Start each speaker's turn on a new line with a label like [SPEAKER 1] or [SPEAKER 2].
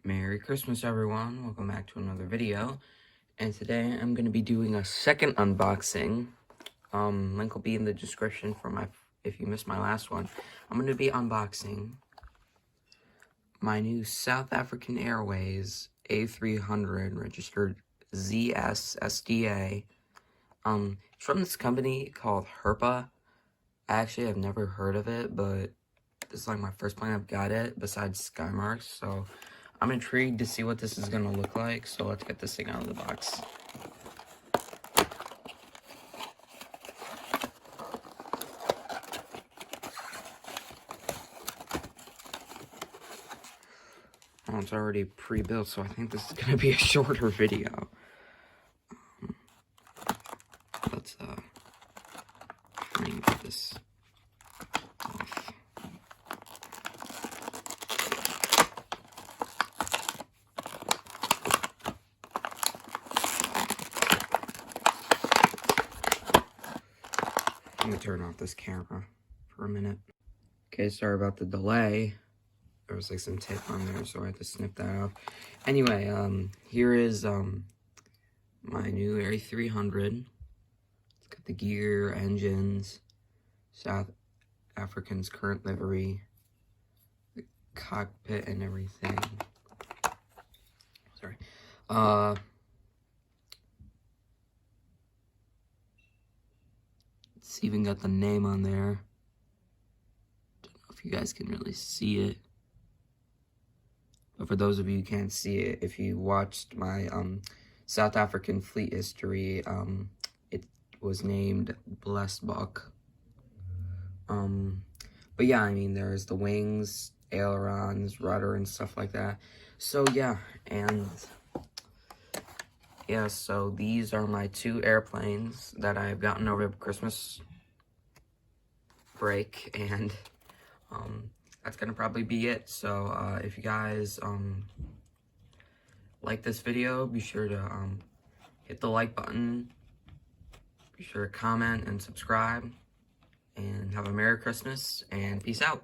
[SPEAKER 1] Merry Christmas, everyone. Welcome back to another video. And today I'm going to be doing a second unboxing. Link will be in the description for if you missed my last one. I'm going to be unboxing my new South African Airways A300 registered ZS-SDA. It's from this company called Herpa. I actually have never heard of it, but this is like my first plane I've got it besides Skymarks, so I'm intrigued to see what this is going to look like, so let's get this thing out of the box. Oh, it's already pre-built, so I think this is going to be a shorter video. Let's try and get this off. Let me turn off this camera for a minute. Okay, sorry about the delay. There was like some tape on there, so I had to snip that off. Anyway, here is my new A300. It's got the gear, engines, South African's current livery, the cockpit and everything. Sorry. It's even got the name on there. Don't know if you guys can really see it. But for those of you who can't see it, if you watched my South African fleet history, it was named Blessed Buck. But yeah, I mean, there's the wings, ailerons, rudder, and stuff like that. So yeah, and yeah, so these are my two airplanes that I've gotten over Christmas break, and that's gonna probably be it. So if you guys like this video, be sure to hit the like button, be sure to comment and subscribe, and have a Merry Christmas and peace out.